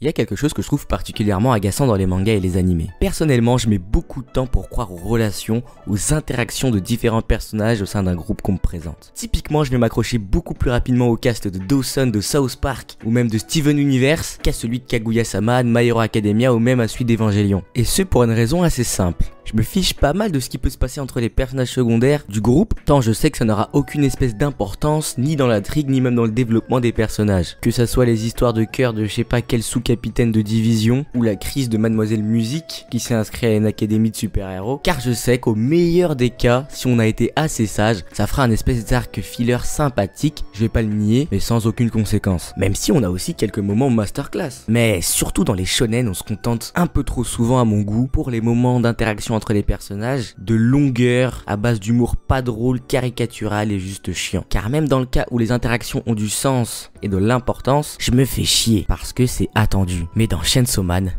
Il y a quelque chose que je trouve particulièrement agaçant dans les mangas et les animés. Personnellement, je mets beaucoup de temps pour croire aux relations, aux interactions de différents personnages au sein d'un groupe qu'on me présente. Typiquement, je vais m'accrocher beaucoup plus rapidement au cast de Dawson de South Park ou même de Steven Universe qu'à celui de Kaguya-sama, de My Hero Academia ou même à celui d'Evangelion. Et ce pour une raison assez simple. Je me fiche pas mal de ce qui peut se passer entre les personnages secondaires du groupe, tant je sais que ça n'aura aucune espèce d'importance, ni dans l'intrigue, ni même dans le développement des personnages. Que ça soit les histoires de cœur de je sais pas quel sous-capitaine de division, ou la crise de Mademoiselle Musique, qui s'est inscrite à une académie de super-héros, car je sais qu'au meilleur des cas, si on a été assez sage, ça fera un espèce d'arc filler sympathique, je vais pas le nier, mais sans aucune conséquence. Même si on a aussi quelques moments masterclass. Mais surtout dans les shonen, on se contente un peu trop souvent à mon goût, pour les moments d'interaction entre les personnages, de longueur, à base d'humour pas drôle, caricatural et juste chiant. Car même dans le cas où les interactions ont du sens et de l'importance, je me fais chier parce que c'est attendu. Mais dans Chainsaw Man,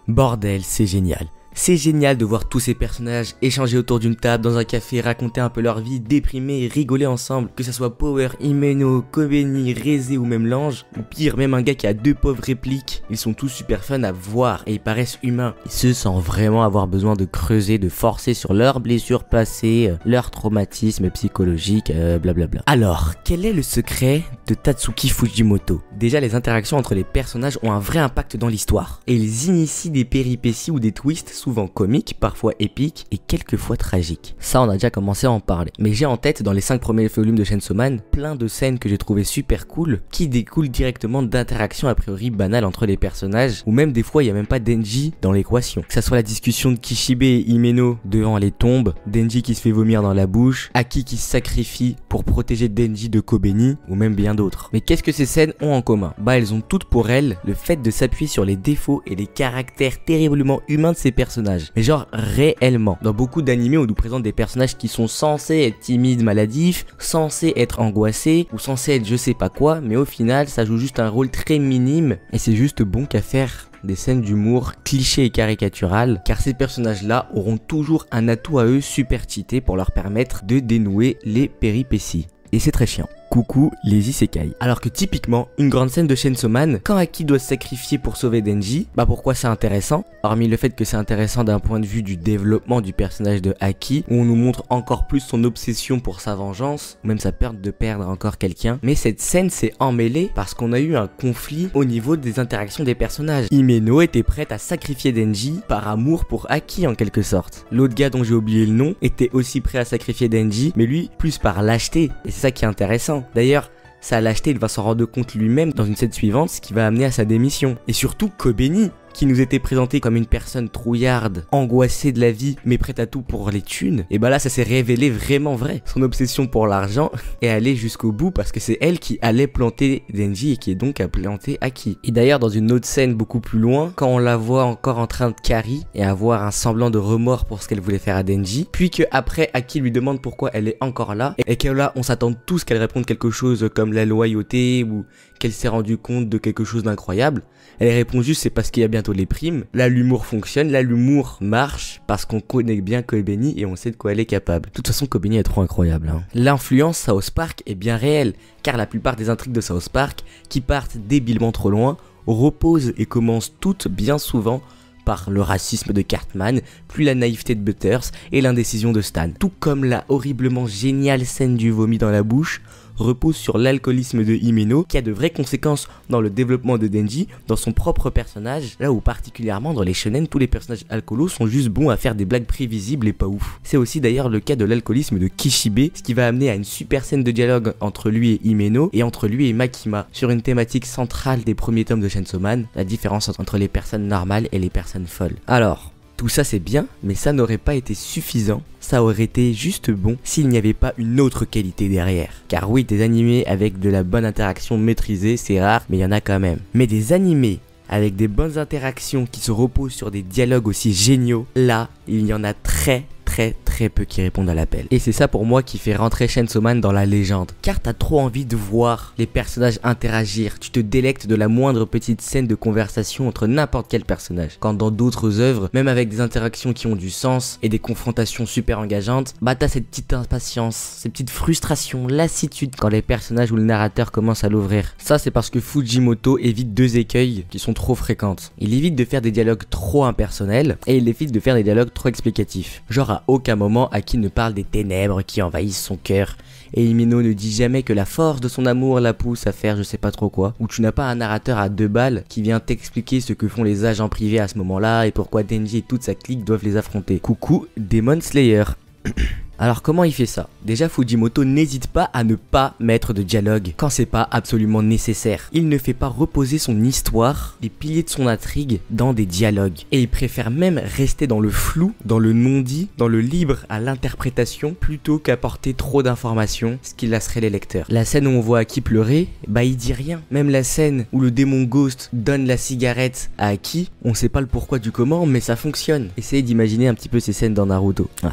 bordel, c'est génial. C'est génial de voir tous ces personnages échanger autour d'une table dans un café, raconter un peu leur vie, déprimer et rigoler ensemble, que ça soit Power, Himeno, Kobeni, Reze ou même l'ange, ou pire, même un gars qui a 2 pauvres répliques. Ils sont tous super fun à voir et ils paraissent humains. Ils se sentent vraiment avoir besoin de creuser, de forcer sur leurs blessures passées, leur traumatisme psychologique, blablabla. Alors, quel est le secret de Tatsuki Fujimoto? Déjà, les interactions entre les personnages ont un vrai impact dans l'histoire, et ils initient des péripéties ou des twists souvent comiques, parfois épiques et quelquefois tragiques. Ça, on a déjà commencé à en parler. Mais j'ai en tête, dans les 5 premiers volumes de Chainsaw Man, plein de scènes que j'ai trouvées super cool, qui découlent directement d'interactions a priori banales entre les personnages, ou même des fois il n'y a même pas Denji dans l'équation. Que ça soit la discussion de Kishibe et Himeno devant les tombes, Denji qui se fait vomir dans la bouche, Aki qui se sacrifie pour protéger Denji de Kobeni, ou même bien d'autres. Mais qu'est-ce que ces scènes ont en commun? Bah, elles ont toutes pour elles le fait de s'appuyer sur les défauts et les caractères terriblement humains de ces personnages. Mais genre réellement. Dans beaucoup d'animés, on nous présente des personnages qui sont censés être timides, maladifs, censés être angoissés, ou censés être je sais pas quoi, mais au final, ça joue juste un rôle très minime, et c'est juste bon qu'à faire des scènes d'humour clichés et caricaturales, car ces personnages-là auront toujours un atout à eux super cheaté pour leur permettre de dénouer les péripéties. Et c'est très chiant. Coucou les isekai. Alors que typiquement, une grande scène de Chainsaw Man, quand Aki doit se sacrifier pour sauver Denji, bah pourquoi c'est intéressant? Hormis le fait que c'est intéressant d'un point de vue du développement du personnage de Aki, où on nous montre encore plus son obsession pour sa vengeance, ou même sa peur de perdre encore quelqu'un. Mais cette scène s'est emmêlée parce qu'on a eu un conflit au niveau des interactions des personnages. Himeno était prête à sacrifier Denji par amour pour Aki en quelque sorte. L'autre gars dont j'ai oublié le nom était aussi prêt à sacrifier Denji, mais lui plus par lâcheté, et c'est ça qui est intéressant. D'ailleurs, sa lâcheté, il va s'en rendre compte lui-même dans une scène suivante, ce qui va amener à sa démission. Et surtout, Kobeni, qui nous était présenté comme une personne trouillarde, angoissée de la vie, mais prête à tout pour les thunes, et bah là ça s'est révélé vraiment vrai. Son obsession pour l'argent est allée jusqu'au bout parce que c'est elle qui allait planter Denji et qui est donc à planter Aki. Et d'ailleurs dans une autre scène beaucoup plus loin, quand on la voit encore en train de carry et avoir un semblant de remords pour ce qu'elle voulait faire à Denji, puis que après Aki lui demande pourquoi elle est encore là, et que là on s'attend tous qu'elle réponde quelque chose comme la loyauté ou qu'elle s'est rendue compte de quelque chose d'incroyable. Elle répond juste c'est parce qu'il y a bientôt les primes. Là l'humour fonctionne, là l'humour marche parce qu'on connaît bien Kobeni et on sait de quoi elle est capable. De toute façon Kobeni est trop incroyable. L'influence South Park est bien réelle, car la plupart des intrigues de South Park, qui partent débilement trop loin, reposent et commencent toutes bien souvent par le racisme de Cartman, puis la naïveté de Butters et l'indécision de Stan. Tout comme la horriblement géniale scène du vomi dans la bouche repose sur l'alcoolisme de Himeno, qui a de vraies conséquences dans le développement de Denji, dans son propre personnage, là où particulièrement dans les shonen, tous les personnages alcoolos sont juste bons à faire des blagues prévisibles et pas ouf. C'est aussi d'ailleurs le cas de l'alcoolisme de Kishibe, ce qui va amener à une super scène de dialogue entre lui et Himeno, et entre lui et Makima, sur une thématique centrale des premiers tomes de Chainsaw Man, la différence entre les personnes normales et les personnes folles. Alors, tout ça c'est bien, mais ça n'aurait pas été suffisant, ça aurait été juste bon s'il n'y avait pas une autre qualité derrière. Car oui, des animés avec de la bonne interaction maîtrisée, c'est rare, mais il y en a quand même. Mais des animés avec des bonnes interactions qui se reposent sur des dialogues aussi géniaux, là, il y en a très très peu qui répondent à l'appel. Et c'est ça pour moi qui fait rentrer Chainsaw Man dans la légende. Car t'as trop envie de voir les personnages interagir, tu te délectes de la moindre petite scène de conversation entre n'importe quel personnage. Quand dans d'autres œuvres, même avec des interactions qui ont du sens et des confrontations super engageantes, bah t'as cette petite impatience, cette petite frustration, lassitude quand les personnages ou le narrateur commencent à l'ouvrir. Ça c'est parce que Fujimoto évite deux écueils qui sont trop fréquentes. Il évite de faire des dialogues trop impersonnels et il évite de faire des dialogues trop explicatifs. Genre à aucun moment Aki ne parle des ténèbres qui envahissent son cœur. Et Himeno ne dit jamais que la force de son amour la pousse à faire je sais pas trop quoi. Ou tu n'as pas un narrateur à 2 balles qui vient t'expliquer ce que font les agents privés à ce moment-là et pourquoi Denji et toute sa clique doivent les affronter. Coucou Demon Slayer. Alors comment il fait ça? Déjà Fujimoto n'hésite pas à ne pas mettre de dialogue quand c'est pas absolument nécessaire. Il ne fait pas reposer son histoire, les piliers de son intrigue dans des dialogues. Et il préfère même rester dans le flou, dans le non-dit, dans le libre à l'interprétation plutôt qu'apporter trop d'informations, ce qui lasserait les lecteurs. La scène où on voit Aki pleurer, bah il dit rien. Même la scène où le démon Ghost donne la cigarette à Aki, on sait pas le pourquoi du comment mais ça fonctionne. Essayez d'imaginer un petit peu ces scènes dans Naruto. Ouais.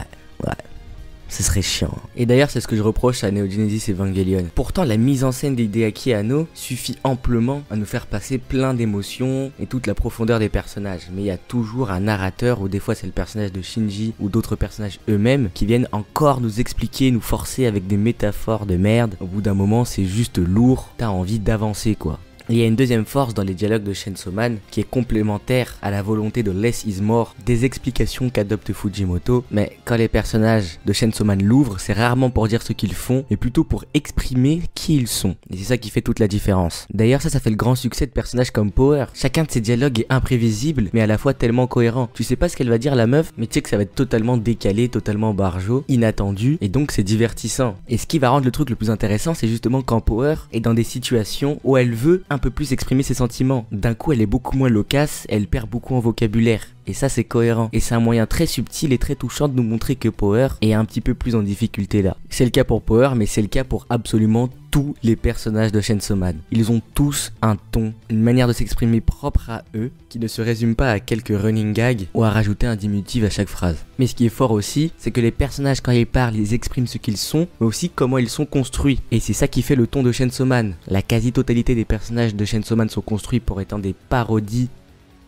Ce serait chiant. Et d'ailleurs c'est ce que je reproche à Neo Genesis Evangelion. Pourtant la mise en scène d'Hideaki Anno suffit amplement à nous faire passer plein d'émotions et toute la profondeur des personnages. Mais il y a toujours un narrateur, ou des fois c'est le personnage de Shinji ou d'autres personnages eux-mêmes qui viennent encore nous expliquer, nous forcer avec des métaphores de merde. Au bout d'un moment c'est juste lourd, t'as envie d'avancer quoi. Il y a une deuxième force dans les dialogues de Chainsaw Man qui est complémentaire à la volonté de Less is More, des explications qu'adopte Fujimoto, mais quand les personnages de Chainsaw Man l'ouvrent, c'est rarement pour dire ce qu'ils font, mais plutôt pour exprimer qui ils sont. Et c'est ça qui fait toute la différence. D'ailleurs ça fait le grand succès de personnages comme Power. Chacun de ces dialogues est imprévisible, mais à la fois tellement cohérent. Tu sais pas ce qu'elle va dire la meuf, mais tu sais que ça va être totalement décalé, totalement barjot, inattendu, et donc c'est divertissant. Et ce qui va rendre le truc le plus intéressant, c'est justement quand Power est dans des situations où elle veut un peu plus exprimer ses sentiments. D'un coup elle est beaucoup moins loquace, elle perd beaucoup en vocabulaire. Et ça c'est cohérent. Et c'est un moyen très subtil et très touchant de nous montrer que Power est un petit peu plus en difficulté là. C'est le cas pour Power, mais c'est le cas pour absolument tous les personnages de Chainsaw Man. Ils ont tous un ton, une manière de s'exprimer propre à eux, qui ne se résume pas à quelques running gags ou à rajouter un diminutif à chaque phrase. Mais ce qui est fort aussi, c'est que les personnages quand ils parlent, ils expriment ce qu'ils sont, mais aussi comment ils sont construits. Et c'est ça qui fait le ton de Chainsaw Man. La quasi-totalité des personnages de Chainsaw Man sont construits pour étant des parodies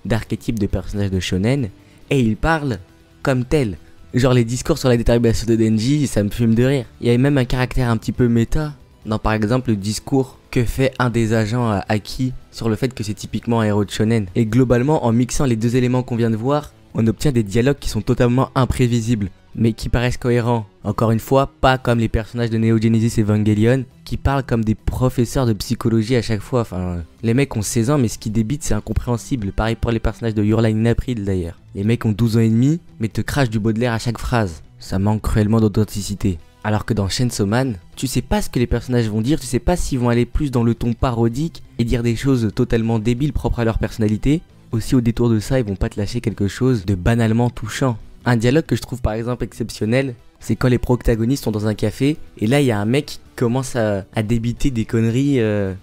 d'archétypes de personnages de shonen, et ils parlent comme tels. Genre les discours sur la détermination de Denji, ça me fume de rire. Il y a même un caractère un petit peu méta dans par exemple le discours que fait un des agents à Aki sur le fait que c'est typiquement un héros de shonen. Et globalement en mixant les deux éléments qu'on vient de voir, on obtient des dialogues qui sont totalement imprévisibles, mais qui paraissent cohérents. Encore une fois, pas comme les personnages de Neo Genesis Evangelion, qui parlent comme des professeurs de psychologie à chaque fois. Enfin, les mecs ont 16 ans, mais ce qu'ils débitent, c'est incompréhensible. Pareil pour les personnages de Your Line in April d'ailleurs. Les mecs ont 12 ans et demi, mais te crachent du Baudelaire à chaque phrase. Ça manque cruellement d'authenticité. Alors que dans Chainsaw Man, tu sais pas ce que les personnages vont dire, tu sais pas s'ils vont aller plus dans le ton parodique et dire des choses totalement débiles propres à leur personnalité. Aussi au détour de ça, ils vont pas te lâcher quelque chose de banalement touchant. Un dialogue que je trouve par exemple exceptionnel, c'est quand les protagonistes sont dans un café et là il y a un mec qui commence à débiter des conneries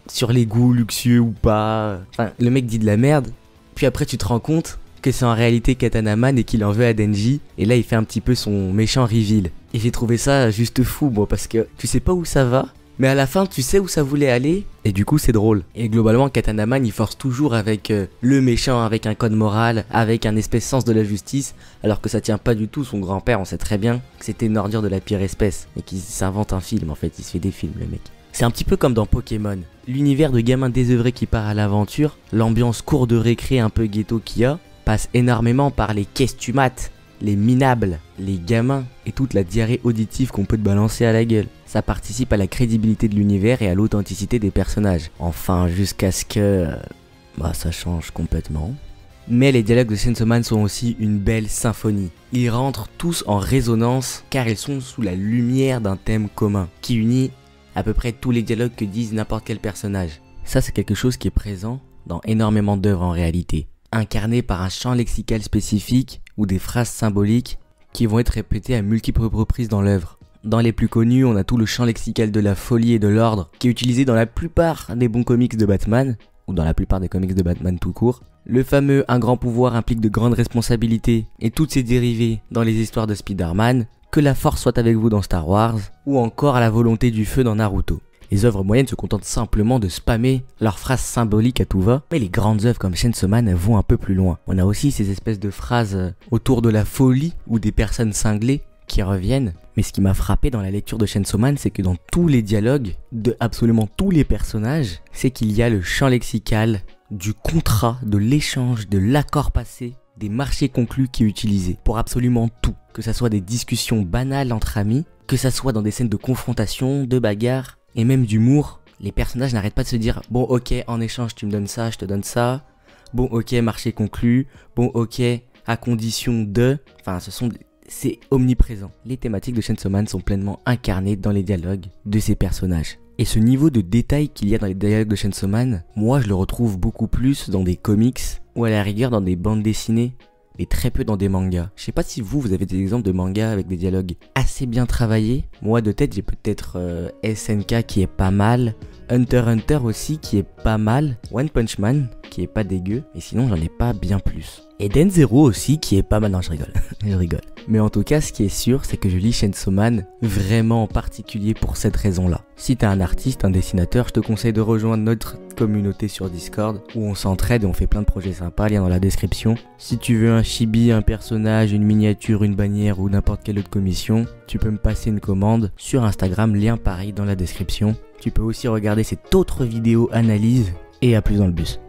sur les goûts luxueux ou pas. Enfin, le mec dit de la merde, puis après tu te rends compte que c'est en réalité Katana Man et qu'il en veut à Denji, et là il fait un petit peu son méchant reveal. Et j'ai trouvé ça juste fou moi, parce que tu sais pas où ça va, mais à la fin tu sais où ça voulait aller, et du coup c'est drôle. Et globalement Katana Man il force toujours avec le méchant, avec un code moral, avec un espèce sens de la justice, alors que ça tient pas du tout. Son grand-père, on sait très bien que c'était une ordure de la pire espèce, et qu'il s'invente un film en fait, il se fait des films le mec. C'est un petit peu comme dans Pokémon, l'univers de gamin désœuvré qui part à l'aventure, l'ambiance cour de récré un peu ghetto qu'il y a, passe énormément par les questumates, les minables, les gamins et toute la diarrhée auditive qu'on peut te balancer à la gueule. Ça participe à la crédibilité de l'univers et à l'authenticité des personnages. Enfin, jusqu'à ce que... ça change complètement. Mais les dialogues de Chainsaw Man sont aussi une belle symphonie. Ils rentrent tous en résonance car ils sont sous la lumière d'un thème commun qui unit à peu près tous les dialogues que disent n'importe quel personnage. Ça c'est quelque chose qui est présent dans énormément d'œuvres en réalité. Incarné par un champ lexical spécifique ou des phrases symboliques qui vont être répétées à multiples reprises dans l'œuvre. Dans les plus connus, on a tout le champ lexical de la folie et de l'ordre qui est utilisé dans la plupart des bons comics de Batman, ou dans la plupart des comics de Batman tout court. Le fameux un grand pouvoir implique de grandes responsabilités et toutes ses dérivées dans les histoires de Spider-Man, que la force soit avec vous dans Star Wars, ou encore la volonté du feu dans Naruto. Les œuvres moyennes se contentent simplement de spammer leurs phrases symboliques à tout va, mais les grandes œuvres comme Chainsaw Man vont un peu plus loin. On a aussi ces espèces de phrases autour de la folie ou des personnes cinglées qui reviennent, mais ce qui m'a frappé dans la lecture de Chainsaw Man, c'est que dans tous les dialogues de absolument tous les personnages, c'est qu'il y a le champ lexical du contrat, de l'échange, de l'accord passé, des marchés conclus qui est utilisé pour absolument tout, que ça soit des discussions banales entre amis, que ça soit dans des scènes de confrontation, de bagarre, et même d'humour. Les personnages n'arrêtent pas de se dire bon ok, en échange tu me donnes ça, je te donne ça, bon ok, marché conclu, bon ok, à condition de... Enfin c'est omniprésent. Les thématiques de Chainsaw Man sont pleinement incarnées dans les dialogues de ces personnages. Et ce niveau de détail qu'il y a dans les dialogues de Chainsaw Man, moi je le retrouve beaucoup plus dans des comics ou à la rigueur dans des bandes dessinées et très peu dans des mangas. Je sais pas si vous avez des exemples de mangas avec des dialogues assez bien travaillés. Moi de tête j'ai peut-être SNK qui est pas mal, Hunter x Hunter aussi qui est pas mal, One Punch Man qui est pas dégueu, et sinon j'en ai pas bien plus. Et DenZero aussi qui est pas mal, non je rigole, je rigole. Mais en tout cas ce qui est sûr c'est que je lis Chainsaw Man vraiment en particulier pour cette raison là. Si t'es un artiste, un dessinateur, je te conseille de rejoindre notre communauté sur Discord où on s'entraide et on fait plein de projets sympas, lien dans la description. Si tu veux un chibi, un personnage, une miniature, une bannière ou n'importe quelle autre commission, tu peux me passer une commande sur Instagram, lien pareil dans la description. Tu peux aussi regarder cette autre vidéo analyse et à plus dans le bus.